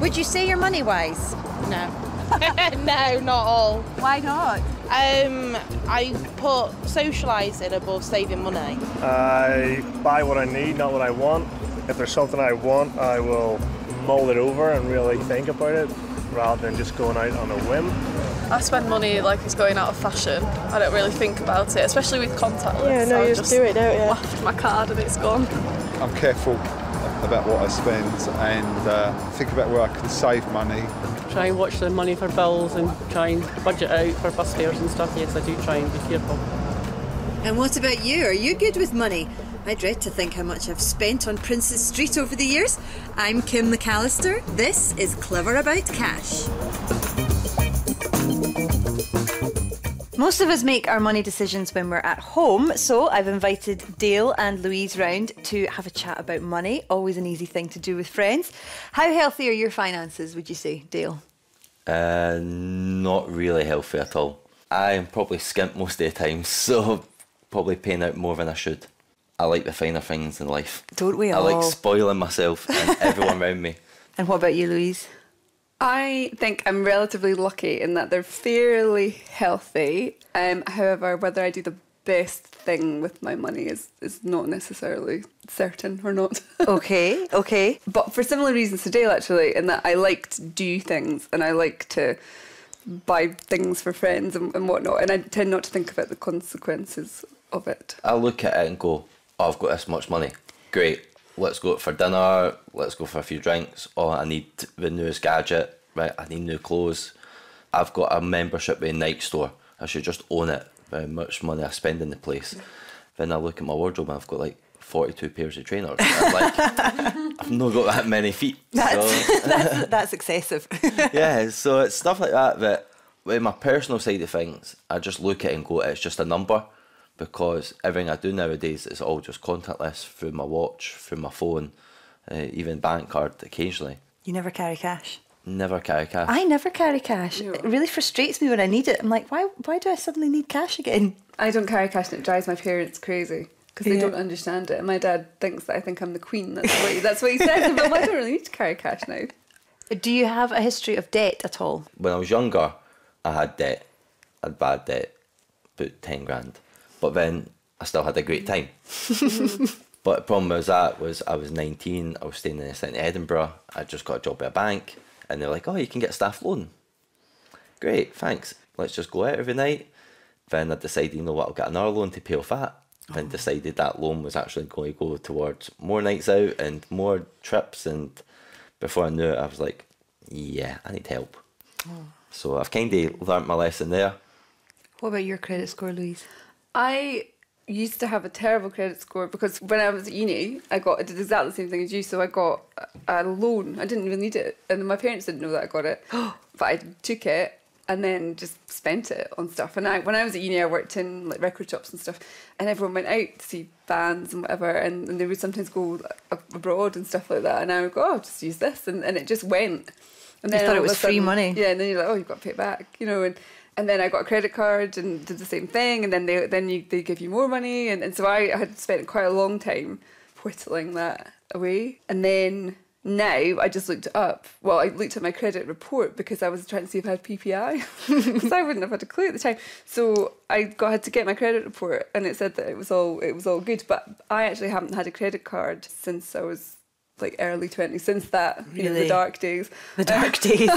Would you say you're money wise? No. No, not all. Why not? I put socialising above saving money. I buy what I need, not what I want. If there's something I want, I will mull it over and really think about it rather than just going out on a whim. I spend money like it's going out of fashion. I don't really think about it, especially with contactless. Yeah, no, you just do it, don't you? Waft my card and it's gone. I'm careful about what I spend and think about where I can save money. Try and watch the money for bills and try and budget out for bus fares and stuff. Yes, I do try and be careful. And what about you? Are you good with money? I dread to think how much I've spent on Princes Street over the years. I'm Kim McAllister. This is Clever About Cash. Most of us make our money decisions when we're at home, so I've invited Dale and Louise round to have a chat about money. Always an easy thing to do with friends. How healthy are your finances, would you say, Dale? Not really healthy at all. I am probably skint most of the time, so probably paying out more than I should. I like the finer things in life. Don't we all? I like spoiling myself and everyone around me. And what about you, Louise? I think I'm relatively lucky in that they're fairly healthy. However, whether I do the best thing with my money is not necessarily certain or not. Okay. But for similar reasons to Dale, actually, in that I like to do things and I like to buy things for friends and whatnot, and I tend not to think about the consequences of it. I look at it and go, oh, I've got this much money. Great. Let's go out for dinner, let's go for a few drinks. Oh, I need the newest gadget, right? I need new clothes. I've got a membership with a Nike store. I should just own it, how much money I spend in the place. Then I look at my wardrobe and I've got like 42 pairs of trainers. I'm like, I've not got that many feet. That's excessive. Yeah, so it's stuff like that with my personal side of things, I just look at it and go, it's just a number. Because everything I do nowadays is all just contactless, through my watch, through my phone, even bank card occasionally. You never carry cash? Never carry cash. I never carry cash. No. It really frustrates me when I need it. I'm like, why do I suddenly need cash again? I don't carry cash and it drives my parents crazy because they don't understand it. And my dad thinks that I think I'm the queen. That's what he says. But I don't really need to carry cash now. Do you have a history of debt at all? When I was younger, I had debt. I had bad debt, about 10 grand. But then I still had a great time. But the problem was I was 19, I was staying in the centre of Edinburgh, I just got a job at a bank, and they're like, oh, you can get a staff loan. Great, thanks. Let's just go out every night. Then I decided, you know what, I'll get another loan to pay off that. Then decided that loan was actually going to go towards more nights out and more trips, and before I knew it, I was like, yeah, I need help. So I've kind of learnt my lesson there. What about your credit score, Louise? I used to have a terrible credit score because when I was at uni, I did exactly the same thing as you. So I got a loan. I didn't even need it, and my parents didn't know that I got it, but I took it and then just spent it on stuff. And when I was at uni, I worked in like record shops and stuff, and everyone went out to see bands and whatever, and they would sometimes go abroad and stuff like that. And I would go, oh, I'll just use this, and it just went. And then you thought it was free money. Yeah, and then you're like, oh, you've got to pay it back, you know. And then I got a credit card and did the same thing, and then they give you more money, and so I had spent quite a long time whittling that away. And then now I just looked it up. Well, I looked at my credit report because I was trying to see if I had PPI, because I wouldn't have had a clue at the time. So I had to get my credit report, and it said that it was all good. But I actually haven't had a credit card since I was like early 20s, since that, really? You know, the dark days. The dark days.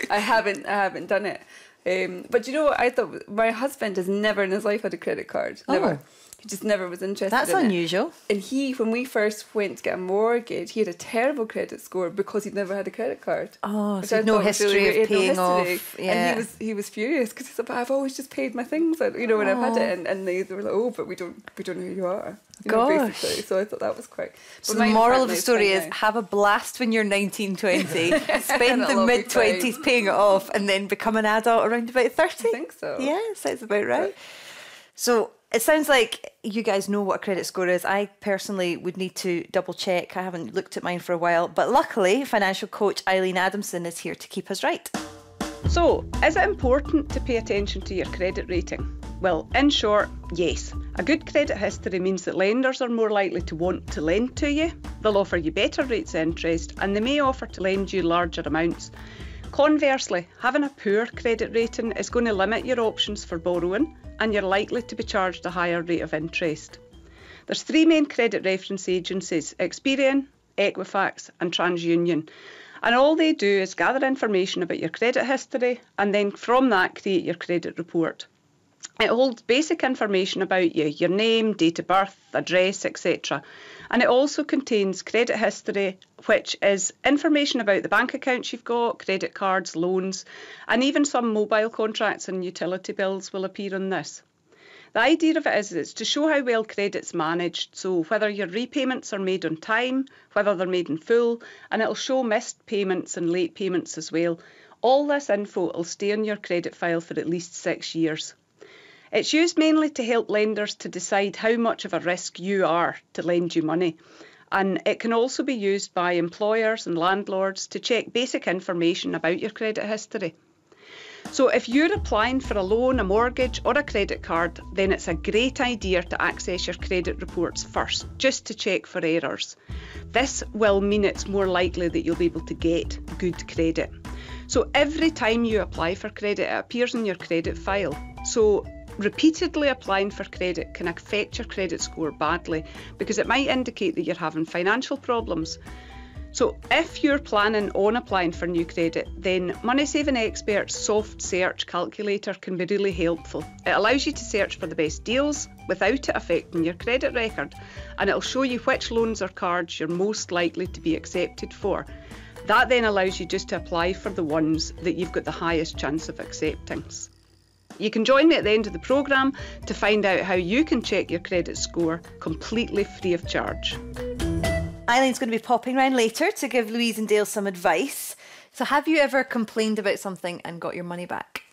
I haven't done it. But you know what, I thought my husband has never in his life had a credit card. Never. He just never was interested That's in unusual. it. And when we first went to get a mortgage, he had a terrible credit score because he'd never had a credit card. Oh, so no history of paying off. Yeah. And he was furious because he said, but I've always just paid my things, you know, when I've had it. And they were like, oh, but we don't know who you are. You know, basically. So I thought that was quite... So the moral of the story is have a blast when you're 19, 20, spend the mid-20s paying it off, and then become an adult around about 30. I think so. Yeah, sounds about right. So it sounds like you guys know what a credit score is. I personally would need to double check. I haven't looked at mine for a while. But luckily, financial coach Eileen Adamson is here to keep us right. So, is it important to pay attention to your credit rating? Well, in short, yes. A good credit history means that lenders are more likely to want to lend to you, they'll offer you better rates of interest, and they may offer to lend you larger amounts. Conversely, having a poor credit rating is going to limit your options for borrowing, and you're likely to be charged a higher rate of interest. There's 3 main credit reference agencies: Experian, Equifax and TransUnion. And all they do is gather information about your credit history and then from that create your credit report. It holds basic information about you, your name, date of birth, address, etc. And it also contains credit history, which is information about the bank accounts you've got, credit cards, loans, and even some mobile contracts and utility bills will appear on this. The idea of it is it's to show how well credit's managed, so whether your repayments are made on time, whether they're made in full, and it'll show missed payments and late payments as well. All this info will stay on your credit file for at least 6 years. It's used mainly to help lenders to decide how much of a risk you are to lend you money. And it can also be used by employers and landlords to check basic information about your credit history. So if you're applying for a loan, a mortgage or a credit card, then it's a great idea to access your credit reports first, just to check for errors. This will mean it's more likely that you'll be able to get good credit. So every time you apply for credit, it appears in your credit file. So repeatedly applying for credit can affect your credit score badly because it might indicate that you're having financial problems. So if you're planning on applying for new credit, then Money Saving Expert's soft search calculator can be really helpful. It allows you to search for the best deals without it affecting your credit record, and it'll show you which loans or cards you're most likely to be accepted for. That then allows you just to apply for the ones that you've got the highest chance of acceptance. You can join me at the end of the programme to find out how you can check your credit score completely free of charge. Eileen's going to be popping round later to give Louise and Dale some advice. So have you ever complained about something and got your money back?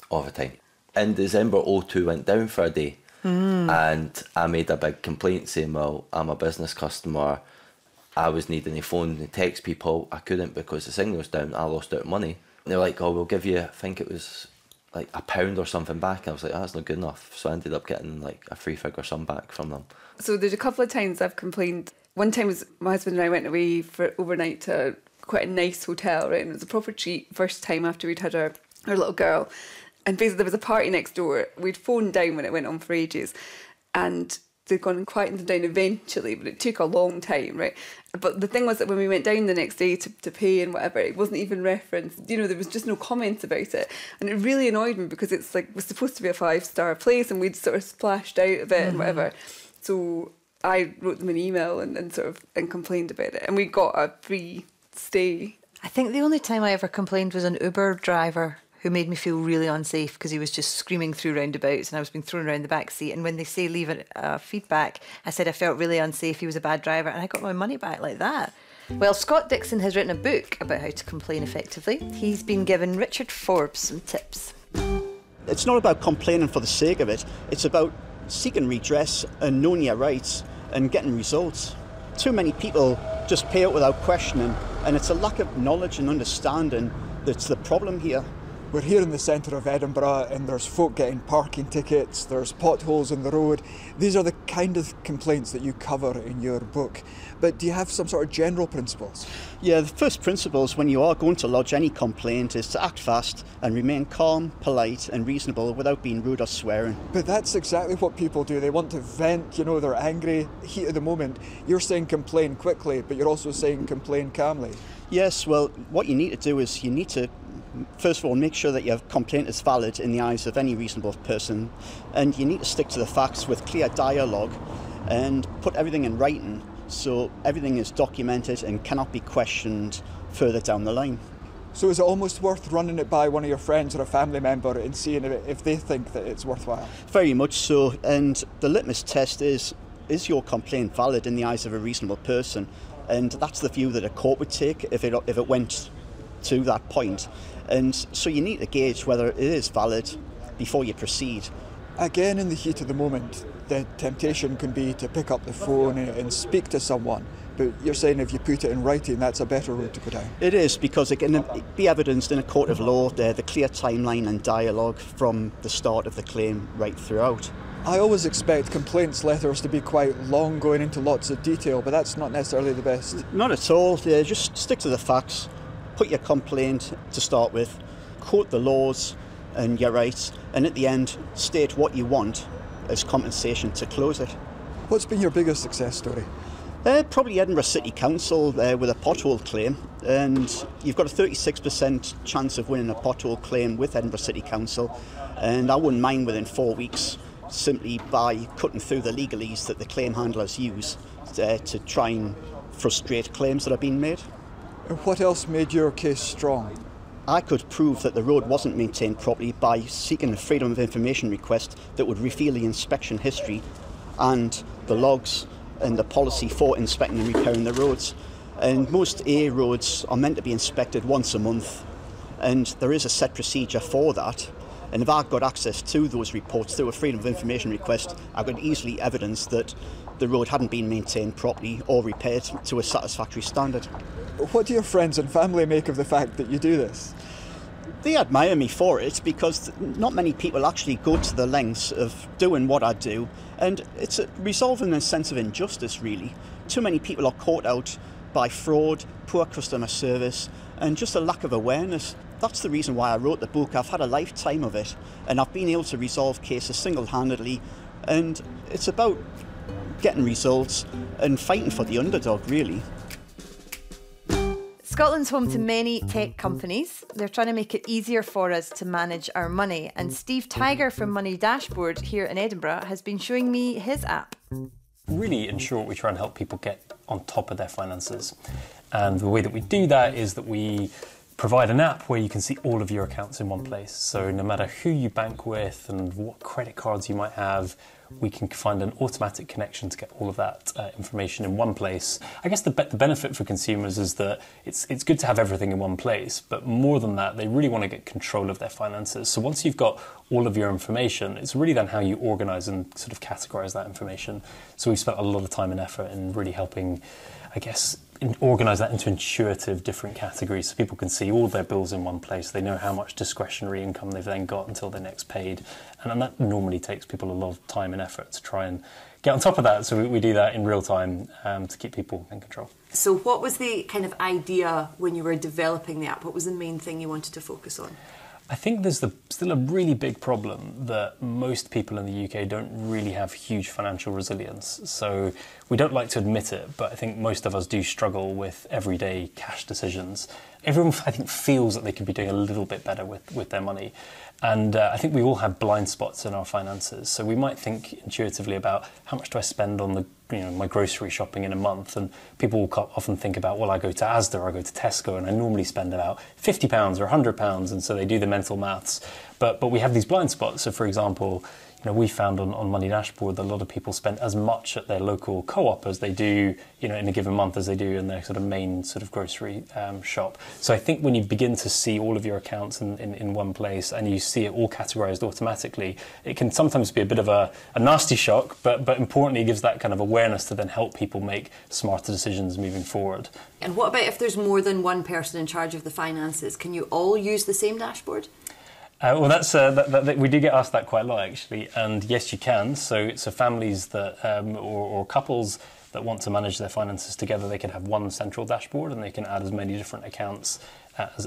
All the time. In December, O2 went down for a day and I made a big complaint saying, well, I'm a business customer, I was needing to phone and text people, I couldn't because the signal was down, I lost out money. And they're like, oh, we'll give you, I think it was like £1 or something back. And I was like, that's not good enough. So I ended up getting like a 3-figure sum back from them. So there's a couple of times I've complained. One time was my husband and I went away for overnight to quite a nice hotel, right? And it was a proper treat, first time after we'd had our little girl. And basically there was a party next door. We'd phoned down when it went on for ages. And they'd gone and quietened them down eventually, but it took a long time, right? But the thing was that when we went down the next day to pay and whatever, it wasn't even referenced. You know, there was just no comments about it. And it really annoyed me because it's like, it was supposed to be a 5-star place and we'd sort of splashed out of it and whatever. So I wrote them an email and complained about it, and we got a free stay. I think the only time I ever complained was an Uber driver who made me feel really unsafe because he was just screaming through roundabouts and I was being thrown around the back seat. And when they say leave a feedback, I said I felt really unsafe, he was a bad driver, and I got my money back like that. Well, Scott Dixon has written a book about how to complain effectively. He's been given Richard Forbes some tips. It's not about complaining for the sake of it, it's about seeking redress and knowing your rights and getting results. Too many people just pay out without questioning, and it's a lack of knowledge and understanding that's the problem here. We're here in the centre of Edinburgh and there's folk getting parking tickets, there's potholes in the road. These are the kind of complaints that you cover in your book. But do you have some sort of general principles? Yeah, the first principles when you are going to lodge any complaint is to act fast and remain calm, polite and reasonable without being rude or swearing. But that's exactly what people do. They want to vent, you know, they're angry, heat of the moment. You're saying complain quickly, but you're also saying complain calmly. Yes, well, what you need to do is you need to first of all, make sure that your complaint is valid in the eyes of any reasonable person, and you need to stick to the facts with clear dialogue and put everything in writing so everything is documented and cannot be questioned further down the line. So is it almost worth running it by one of your friends or a family member and seeing if they think that it's worthwhile? Very much so, and the litmus test is your complaint valid in the eyes of a reasonable person? And that's the view that a court would take if it went to that point. And so you need to gauge whether it is valid before you proceed. Again, in the heat of the moment, the temptation can be to pick up the phone and speak to someone. But you're saying if you put it in writing, that's a better route to go down. It is, because it can be evidenced in a court of law, the clear timeline and dialogue from the start of the claim right throughout. I always expect complaints letters to be quite long, going into lots of detail, but that's not necessarily the best. Not at all. Just stick to the facts, put your complaint to start with, quote the laws and your rights, and at the end state what you want as compensation to close it. What's been your biggest success story? Probably Edinburgh City Council with a pothole claim, and you've got a 36% chance of winning a pothole claim with Edinburgh City Council, and I won mine within 4 weeks simply by cutting through the legalese that the claim handlers use to try and frustrate claims that are being made. And what else made your case strong? I could prove that the road wasn't maintained properly by seeking a Freedom of Information request that would reveal the inspection history and the logs and the policy for inspecting and repairing the roads. And most A roads are meant to be inspected once a month, and there is a set procedure for that. And if I got access to those reports through a Freedom of Information request, I could easily evidence that the road hadn't been maintained properly or repaired to a satisfactory standard. What do your friends and family make of the fact that you do this? They admire me for it, because not many people actually go to the lengths of doing what I do, and it's resolving a sense of injustice, really. Too many people are caught out by fraud, poor customer service, and just a lack of awareness. That's the reason why I wrote the book. I've had a lifetime of it, and I've been able to resolve cases single-handedly, and it's about getting results and fighting for the underdog, really. Scotland's home to many tech companies. They're trying to make it easier for us to manage our money. And Steve Tiger from Money Dashboard here in Edinburgh has been showing me his app. Really, in short, we try and help people get on top of their finances. And the way that we do that is that we provide an app where you can see all of your accounts in one place. So no matter who you bank with and what credit cards you might have, we can find an automatic connection to get all of that information in one place. I guess the benefit for consumers is that it's good to have everything in one place, but more than that, they really want to get control of their finances. So once you've got all of your information, it's really then how you organise and sort of categorise that information. So we've spent a lot of time and effort in really helping, I guess, organise that into intuitive different categories so people can see all their bills in one place. They know how much discretionary income they've then got until they're next paid. And that normally takes people a lot of time and effort to try and get on top of that. So we do that in real time to keep people in control. So what was the kind of idea when you were developing the app? What was the main thing you wanted to focus on? I think there's still a really big problem that most people in the UK don't really have huge financial resilience. So we don't like to admit it, but I think most of us do struggle with everyday cash decisions. Everyone, I think, feels that they could be doing a little bit better with their money. And I think we all have blind spots in our finances. So we might think intuitively about how much do I spend on my grocery shopping in a month, and people will often think about, well, I go to Asda or I go to Tesco and I normally spend about £50 or £100, and so they do the mental maths. But we have these blind spots. So for example, we found on Money Dashboard that a lot of people spend as much at their local co-op as they do, in a given month as they do in their sort of main sort of grocery shop. So I think when you begin to see all of your accounts in one place and you see it all categorised automatically, it can sometimes be a bit of a nasty shock, but importantly it gives that kind of awareness to then help people make smarter decisions moving forward. And what about if there's more than one person in charge of the finances? Can you all use the same dashboard? Well, that's we do get asked that quite a lot, actually, and yes, you can. So families that or couples that want to manage their finances together, they can have one central dashboard and they can add as many different accounts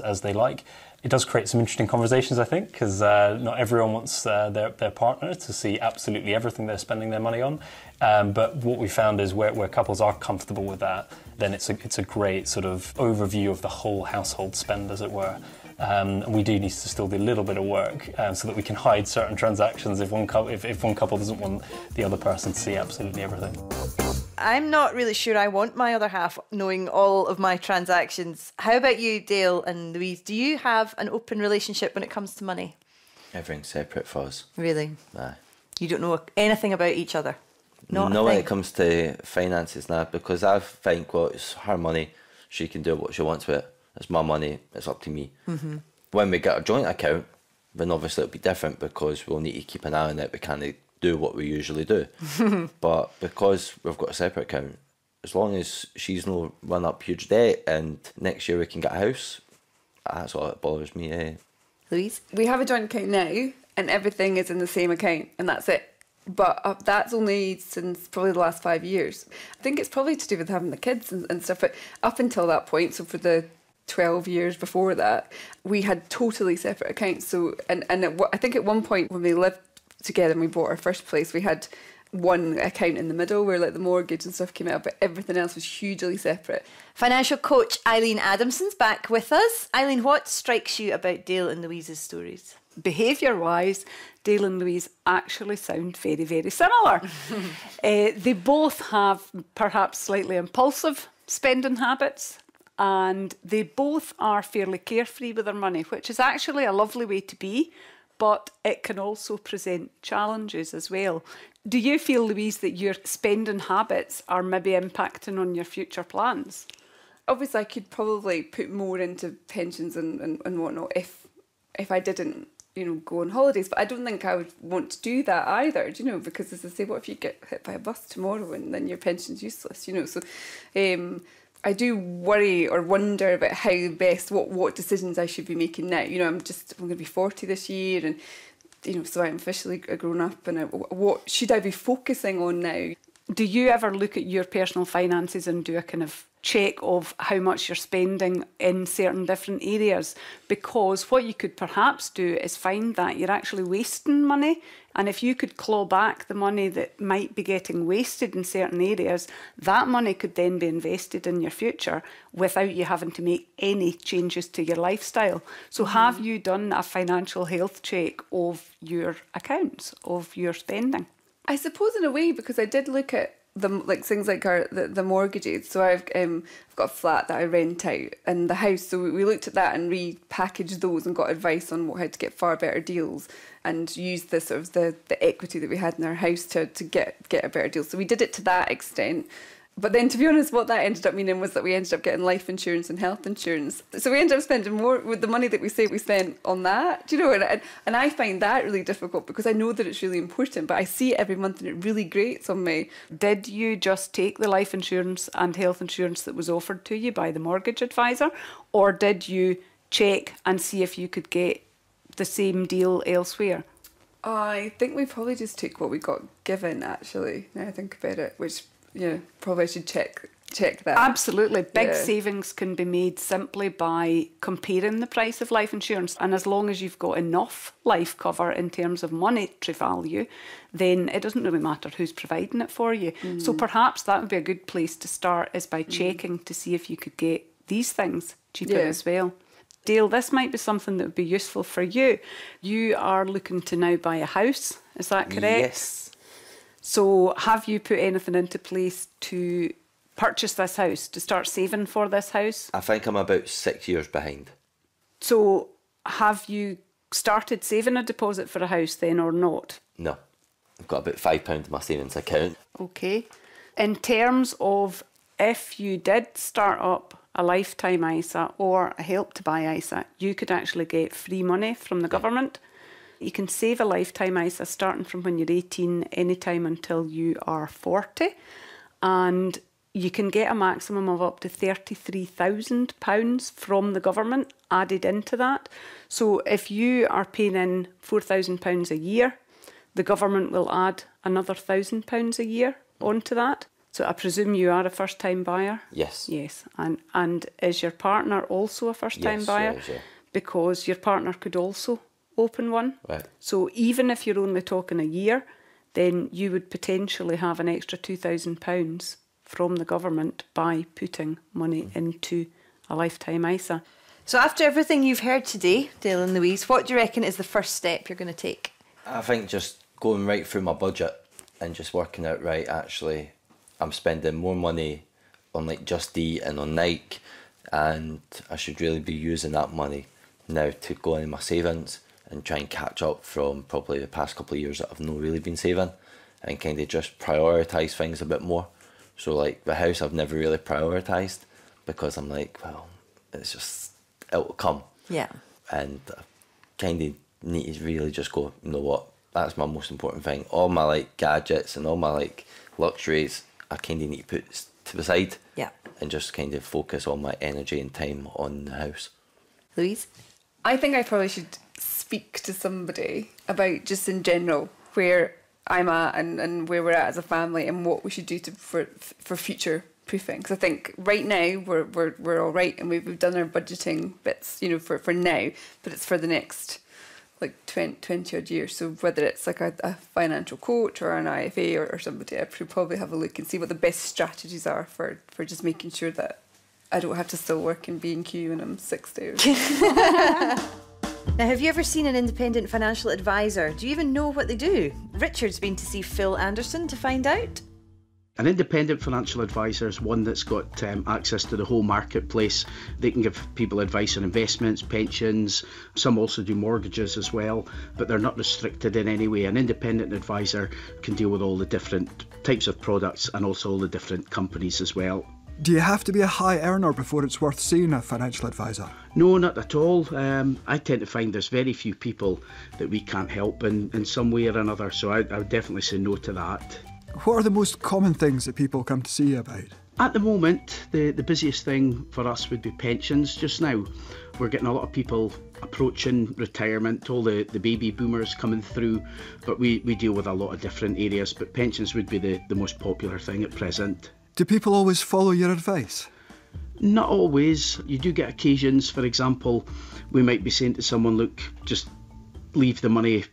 as they like. It does create some interesting conversations, I think, because not everyone wants their partner to see absolutely everything they're spending their money on. But what we found is where couples are comfortable with that, then it's a great sort of overview of the whole household spend, as it were. And we do need to still do a little bit of work so that we can hide certain transactions if one couple doesn't want the other person to see absolutely everything. I'm not really sure I want my other half knowing all of my transactions. How about you, Dale and Louise? Do you have an open relationship when it comes to money? Everything's separate for us. Really? Aye. You don't know anything about each other? Not when it comes to finances now, because I think, well, it's her money, she can do what she wants with it. It's my money, it's up to me. Mm-hmm. When we get a joint account, then obviously it'll be different because we'll need to keep an eye on it. We can't do what we usually do. But because we've got a separate account, as long as she's no run up huge debt and next year we can get a house, that's all that bothers me. Louise? We have a joint account now and everything is in the same account and that's it. But that's only since probably the last 5 years. I think it's probably to do with having the kids and stuff. But up until that point, so for the 12 years before that, we had totally separate accounts. So I think at one point when we lived together and we bought our first place, we had one account in the middle where like the mortgage and stuff came out, but everything else was hugely separate. Financial coach Eileen Adamson's back with us. Eileen, what strikes you about Dale and Louise's stories? Behaviour-wise, Dale and Louise actually sound very, very similar. They both have perhaps slightly impulsive spending habits, and they both are fairly carefree with their money, which is actually a lovely way to be, but it can also present challenges as well. Do you feel, Louise, that your spending habits are maybe impacting on your future plans? Obviously, I could probably put more into pensions and whatnot if I didn't, go on holidays. But I don't think I would want to do that either, because as I say, what if you get hit by a bus tomorrow and then your pension's useless, So I do worry or wonder about how best, what decisions I should be making now. I'm going to be 40 this year and, so I'm officially a grown up and what should I be focusing on now? Do you ever look at your personal finances and do a kind of check of how much you're spending in certain different areas? Because what you could perhaps do is find that you're actually wasting money, and if you could claw back the money that might be getting wasted in certain areas, that money could then be invested in your future without you having to make any changes to your lifestyle. So have you done a financial health check of your accounts, of your spending? I suppose in a way, because I did look at things like the mortgages. So I've got a flat that I rent out and the house. So we looked at that and repackaged those and got advice on how to get far better deals and used the sort of the equity that we had in our house to get a better deal. So we did it to that extent. But then, to be honest, what that ended up meaning was that we ended up getting life insurance and health insurance. So we ended up spending more with the money that we say we spent on that, and I find that really difficult because I know that it's really important, but I see it every month and it really grates on me. Did you just take the life insurance and health insurance that was offered to you by the mortgage advisor, or did you check and see if you could get the same deal elsewhere? I think we probably just took what we got given, actually, now I think about it, which... Yeah, probably I should check that. Absolutely. Big savings can be made simply by comparing the price of life insurance. And as long as you've got enough life cover in terms of monetary value, then it doesn't really matter who's providing it for you. So perhaps that would be a good place to start, is by checking to see if you could get these things cheaper as well. Dale, this might be something that would be useful for you. You are looking to now buy a house, is that correct? Yes. So have you put anything into place to purchase this house, to start saving for this house? I think I'm about 6 years behind. So have you started saving a deposit for a house then, or not? No. I've got about £5 in my savings account. Okay. In terms of if you did start up a lifetime ISA or a help to buy ISA, you could actually get free money from the government. You can save a lifetime ISA starting from when you're 18 anytime until you are 40, and you can get a maximum of up to £33,000 from the government added into that. So if you are paying in £4,000 a year, the government will add another £1,000 a year onto that. So I presume you are a first-time buyer? Yes. Yes. And is your partner also a first-time buyer? Yes, yeah. Because your partner could also open one. Right. So even if you're only talking a year, then you would potentially have an extra £2,000 from the government by putting money into a lifetime ISA. So after everything you've heard today, Dale and Louise, what do you reckon is the first step you're going to take? I think just going right through my budget and just working out, right, actually, I'm spending more money on like Just Eat and on Nike, and I should really be using that money now to go into my savings and try and catch up from probably the past couple of years that I've not really been saving, and kind of just prioritise things a bit more. So like the house I've never really prioritised because I'm like, well, it's just, it'll come. Yeah. And I kind of need to really just go, you know what, that's my most important thing. All my like gadgets and all my like luxuries, I kind of need to put to the side. Yeah. And just kind of focus all my energy and time on the house. Louise? I think I probably should speak to somebody about just in general where I'm at and where we're at as a family and what we should do for future proofing. Because I think right now we're all right and we've done our budgeting bits, you know, for now, but it's for the next like 20 odd years. So whether it's like a financial coach or an IFA or somebody, I should probably have a look and see what the best strategies are for just making sure that I don't have to still work in B&Q when I'm 60. Now, have you ever seen an independent financial advisor? Do you even know what they do? Richard's been to see Phil Anderson to find out. An independent financial advisor is one that's got access to the whole marketplace. They can give people advice on investments, pensions. Some also do mortgages as well, but they're not restricted in any way. An independent advisor can deal with all the different types of products and also all the different companies as well. Do you have to be a high earner before it's worth seeing a financial advisor? No, not at all. I tend to find there's very few people that we can't help in some way or another, so I would definitely say no to that. What are the most common things that people come to see you about? At the moment, the busiest thing for us would be pensions just now. We're getting a lot of people approaching retirement, all the baby boomers coming through, but we deal with a lot of different areas, but pensions would be the most popular thing at present. Do people always follow your advice? Not always. You do get occasions, for example, we might be saying to someone, look, just leave the money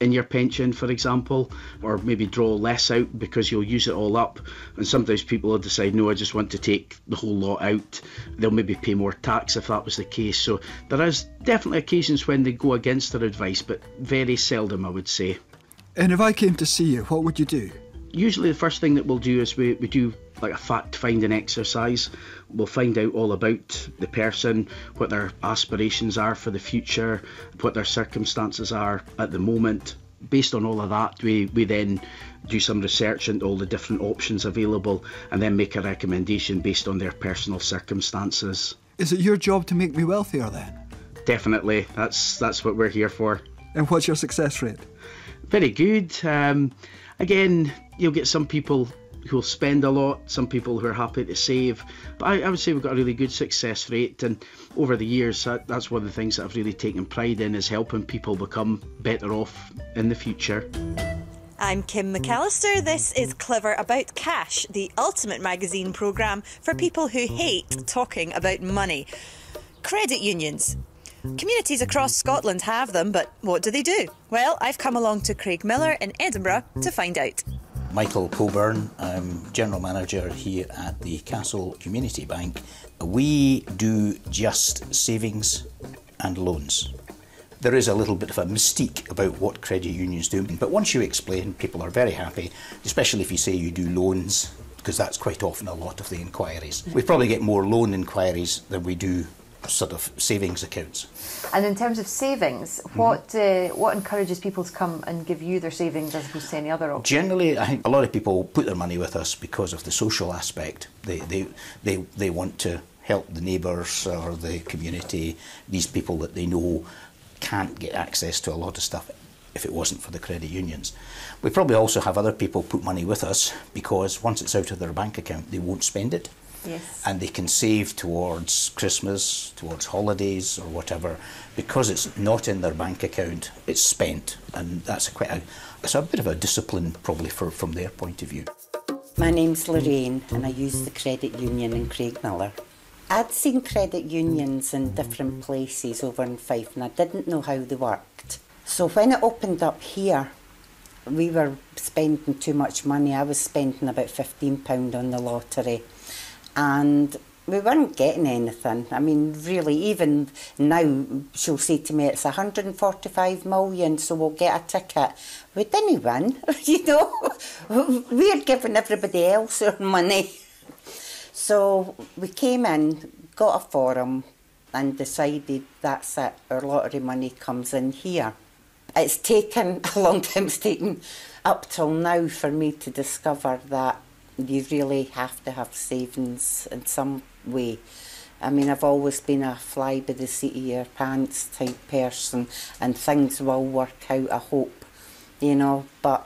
in your pension, for example, or maybe draw less out because you'll use it all up. And sometimes people will decide, no, I just want to take the whole lot out. They'll maybe pay more tax if that was the case. So there is definitely occasions when they go against their advice, but very seldom, I would say. And if I came to see you, what would you do? Usually the first thing that we'll do is we do like a fact-finding exercise. We'll find out all about the person, what their aspirations are for the future, what their circumstances are at the moment. Based on all of that, we then do some research into all the different options available and then make a recommendation based on their personal circumstances. Is it your job to make me wealthier then? Definitely, that's what we're here for. And what's your success rate? Very good. Again, you'll get some people who'll spend a lot, some people who are happy to save. But I would say we've got a really good success rate, and over the years that's one of the things that I've really taken pride in, is helping people become better off in the future. I'm Kim McAllister. This is Clever About Cash, the ultimate magazine programme for people who hate talking about money. Credit unions. Communities across Scotland have them, but what do they do? Well, I've come along to Craigmiller in Edinburgh to find out. Michael Coburn, I'm General Manager here at the Castle Community Bank. We do just savings and loans. There is a little bit of a mystique about what credit unions do, but once you explain, people are very happy, especially if you say you do loans, because that's quite often a lot of the inquiries. We probably get more loan inquiries than we do sort of savings accounts. And in terms of savings, what encourages people to come and give you their savings as opposed to any other option? Generally, I think a lot of people put their money with us because of the social aspect. They want to help the neighbours or the community, these people that they know can't get access to a lot of stuff if it wasn't for the credit unions. We probably also have other people put money with us because once it's out of their bank account, they won't spend it. Yes. And they can save towards Christmas, towards holidays or whatever. Because it's not in their bank account, it's spent, and that's it's a bit of a discipline probably from their point of view. My name's Lorraine and I use the credit union in Craigmiller. I'd seen credit unions in different places over in Fife and I didn't know how they worked. So when it opened up here, we were spending too much money. I was spending about £15 on the lottery. And we weren't getting anything. I mean, really, even now, she'll say to me, it's 145 million, so we'll get a ticket. We didn't win, you know. We're giving everybody else their money. So we came in, got a form, and decided that's it, our lottery money comes in here. It's taken a long time, it's taken up till now for me to discover that you really have to have savings in some way. I mean, I've always been a fly by the seat of your pants type person, and things will work out, I hope, you know, but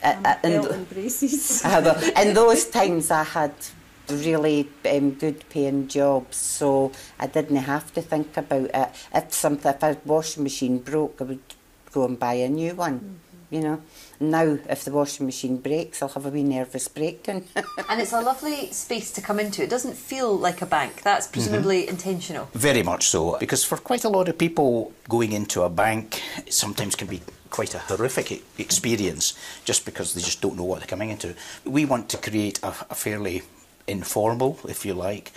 belt and braces. In those times I had really good paying jobs, so I didn't have to think about it. If a washing machine broke, I would go and buy a new one, you know. Now, if the washing machine breaks, I'll have a wee nervous breakdown. And it's a lovely space to come into. It doesn't feel like a bank. That's presumably intentional. Very much so, because for quite a lot of people, going into a bank sometimes can be quite a horrific experience just because they just don't know what they're coming into. We want to create a fairly informal, if you like,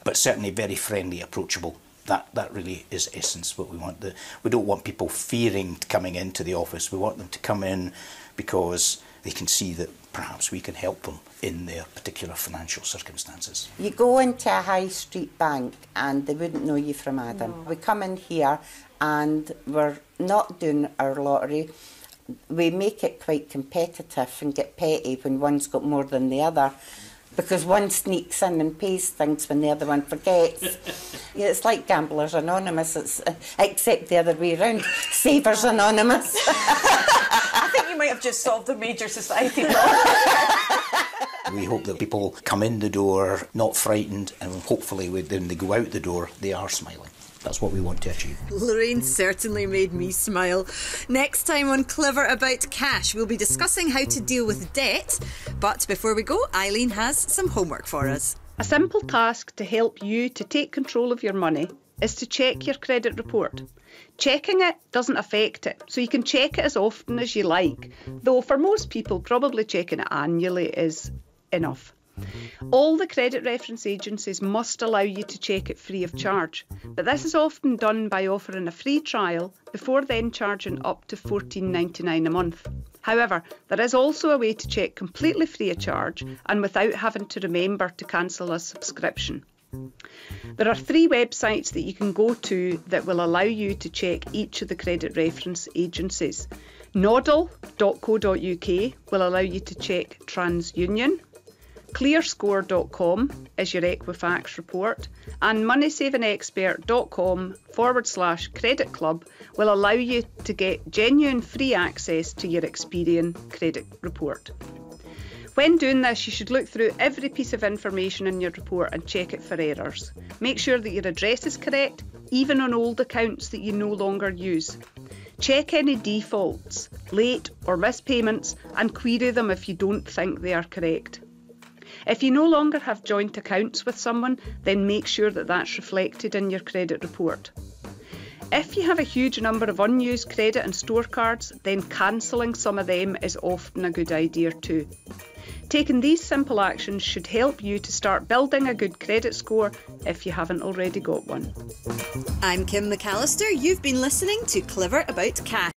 but certainly very friendly, approachable. That really is essence what we want. We don't want people fearing coming into the office. We want them to come in because they can see that perhaps we can help them in their particular financial circumstances. You go into a high street bank and they wouldn't know you from Adam. No. We come in here and we're not doing our lottery. We make it quite competitive and get petty when one's got more than the other, because one sneaks in and pays things when the other one forgets. Yeah, it's like Gamblers Anonymous, except the other way around. Savers Anonymous. I think you might have just solved a major society problem. We hope that people come in the door not frightened, and hopefully when they go out the door, they are smiling. That's what we want to achieve. Lorraine certainly made me smile. Next time on Clever About Cash, we'll be discussing how to deal with debt. But before we go, Eileen has some homework for us. A simple task to help you to take control of your money is to check your credit report. Checking it doesn't affect it, so you can check it as often as you like, though for most people probably checking it annually is enough. All the credit reference agencies must allow you to check it free of charge, but this is often done by offering a free trial before then charging up to $14.99 a month. However, there is also a way to check completely free of charge and without having to remember to cancel a subscription. There are 3 websites that you can go to that will allow you to check each of the credit reference agencies. Nodal.co.uk will allow you to check TransUnion. Clearscore.com is your Equifax report, and moneysavingexpert.com/credit club will allow you to get genuine free access to your Experian credit report. When doing this, you should look through every piece of information in your report and check it for errors. Make sure that your address is correct, even on old accounts that you no longer use. Check any defaults, late or missed payments, and query them if you don't think they are correct. If you no longer have joint accounts with someone, then make sure that that's reflected in your credit report. If you have a huge number of unused credit and store cards, then cancelling some of them is often a good idea too. Taking these simple actions should help you to start building a good credit score if you haven't already got one. I'm Kim McAllister. You've been listening to Clever About Cash.